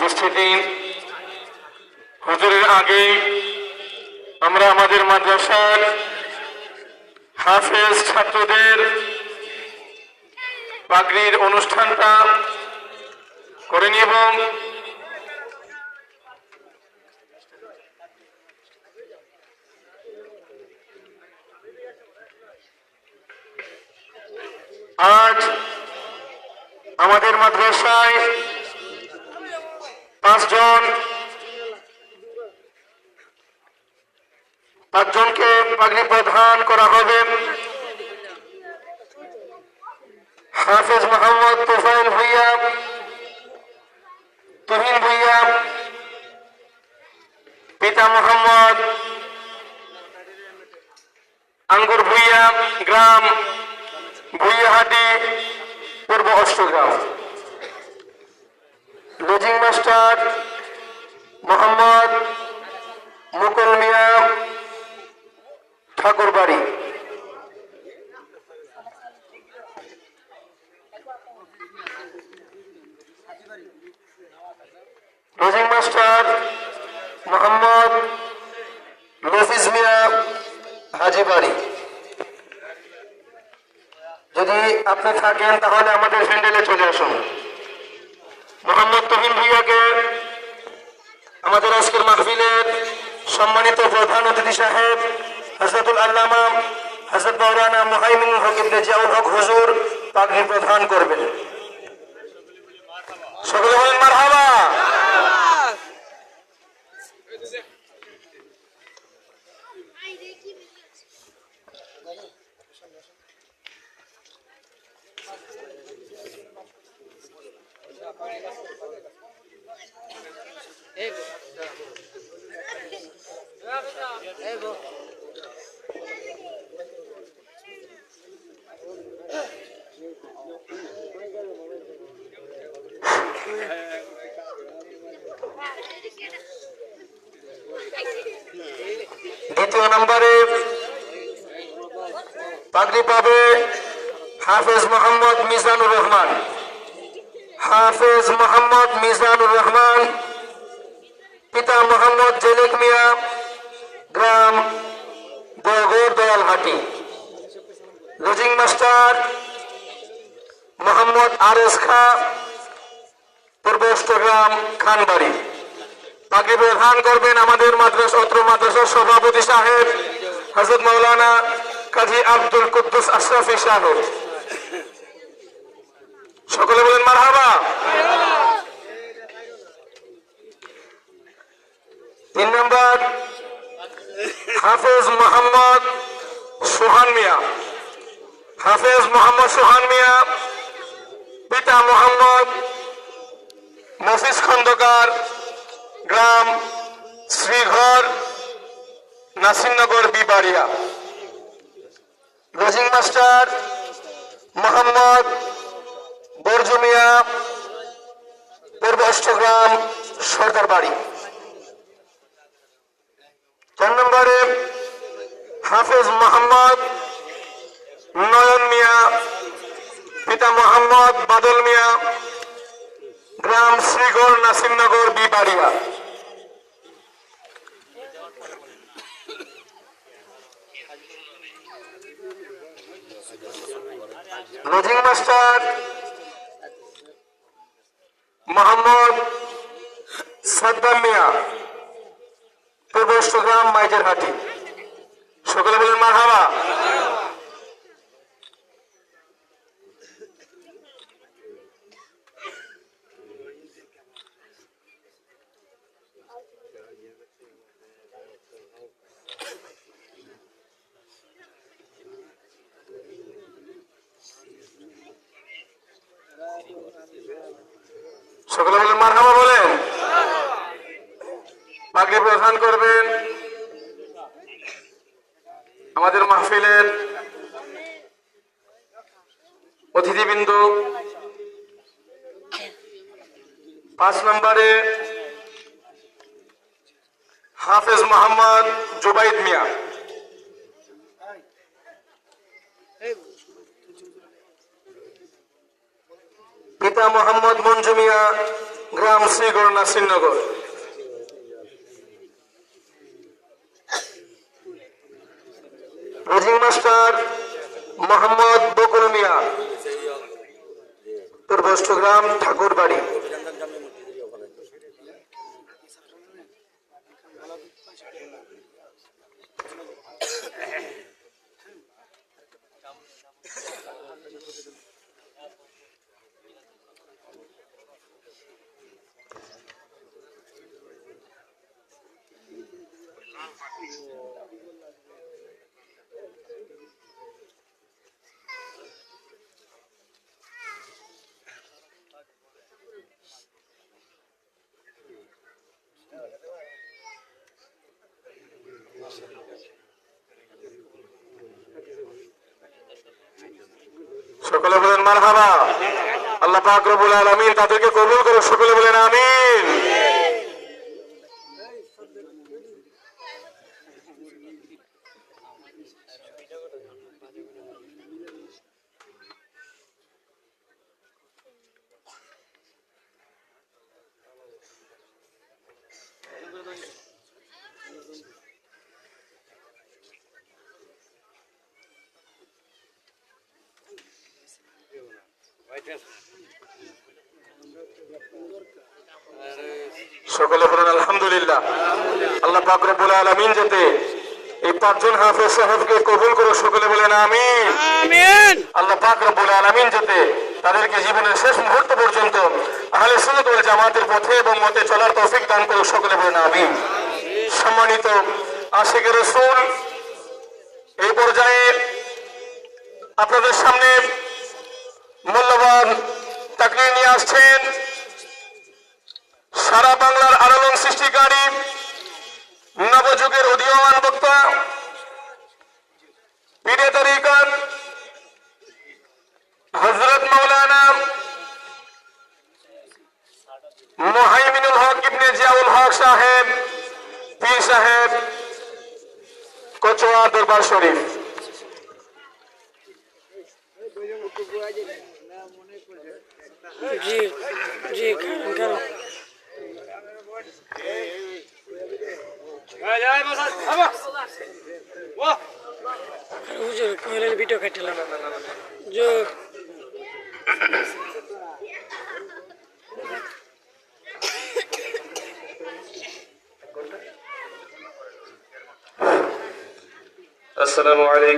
উপস্থিতি, হুজুরের আগে আমরা আমাদের মাদ্রাসার হাফেজ ছাত্রদের পাগড়ির অনুষ্ঠানটা করে নিব। আজ আমাদের মাদ্রাসায় 5জনকে পাগড়ি প্রদান করা হবে। হাফেজ মোহাম্মদ তোফাইল ভুইয়া, তুহিন ভুইয়া, পিতা মোহাম্মদ আঙ্গুর ভুইয়া, গ্রাম ভুইয়াহাটি, পূর্ব অষ্টগ্রাম। লজিং মাস্টার মোহাম্মদ মুকুল মিয়া, ঠাকুরবাড়ি। লজিং মাস্টার মোহাম্মদ লফিজ মিয়া, হাজিবাড়ি। যদি আপনি থাকেন তাহলে আমাদের প্যান্ডেলে চলে আসুন। মোহাম্মদ তুহিন ভুইয়াকে আমাদের আজকের মাহফিলের সম্মানিত প্রধান অতিথি সাহেব হযরতুল আল্লামা হযরত মাওলানা মুহাইমিনুল হক ইবনে জিয়াউল হক হুজুর পাগড়ি প্রদান করবেন। সকলে বলেন মারহাবা। দ্বিতীয় নম্বরে পাগড়ি পাবে হাফেজ মোহাম্মদ মিজানুর রহমান। হাফেজ মোহাম্মদ মিজানুর রহমান, পিতা মোহাম্মদ জেলেক মিয়া, গ্রাম বগর দয়ালহাটি। লজিং মাস্টার মোহাম্মদ আরএস খা, পূর্ব অষ্টগ্রাম, খানবাড়ি। পাগড়ি প্রদান করবেন আমাদের মাদ্রাসার সভাপতি সাহেব হযরত মাওলানা কাজী আব্দুল কুদ্দুস আশরাফি সাহেব। সকলে বলেন মারহাবা। 3 নম্বর হাফেজ মোহাম্মদ সোহান মিয়া। হাফেজ মোহাম্মদ সোহান মিয়া, পিতা মোহাম্মদ মফিজ খন্দকার, গ্রাম শ্রীঘর, নাসিরনগর, বিবাড়িয়া। লজিং মাস্টার মোহাম্মদ বরজু মিয়া, পূর্ব অষ্টগ্রাম, সরকার বাড়ি। 4 নম্বরে হাফেজ মোহাম্মদ নয়ন মিয়া, পিতা মোহাম্মদ বাদল মিয়া, গ্রাম শ্রীগড়, নাসিরনগর, বিবাড়িয়া। লজিং মাস্টার মোহাম্মদ সাদ্দাম মিয়া, পূর্ব অষ্টগ্রাম, মাইজেরহাটি। সকলে বলেন মারহাবা। সকলে বলেন মারহাবা বলেন। পাগড়ি প্রদান করবেন আমাদের মাহফিলের অতিথিবৃন্দ। 5 নম্বরে হাফেজ মোহাম্মদ জুবাইদ মিয়া। পিতা মোহাম্মদ মঞ্জু মিয়া, গ্রাম শ্রীগড় নাসিরনগর। রিজিং মাস্টার মোহাম্মদ বকুল মিয়া, পূর্বষ্টগ্রাম ঠাকুরবাড়ি। সকলে বলেন মারহাবা। আল্লাহ পাক রব্বুল আলামিন তাদেরকে কবুল করুন, সকলে বলেন আমিন। সকলে বলেন আলহামদুলিল্লাহ। আল্লাহ পাক রব্বুল আলামিন যাতে এই পাঁচজন হাফেজ সাহেবকে কবুল করুন, সকলে বলেন আমিন। আল্লাহ পাক রব্বুল আলামিন যাতে তাদেরকে জীবনের শেষ মুহূর্ত পর্যন্ত আহলে সুন্নাত ওয়াল জামাতের পথে এবং মতে চলার তৌফিক দান করুন, সকলে বলেন আমিন। সম্মানিত আশিকে রাসূল, এই পর্যায়ে আপনাদের সামনে মূল্যবান তাকরীর নিয়ে আসছেন সারা বাংলার আলোড়ন সৃষ্টিকারী নবযুগের উদীয়মান বক্তা, পীরে তরিকত হযরত মাওলানা মুহাইমিনুল হক ইবনে জিয়াউল হক সাহেব, পীর সাহেব, কচুয়া দরবার শরীফ। জি জি কারণ হুজুর কইলেন ভিডিও কাটলাম जो আসসালামু আলাইকুম।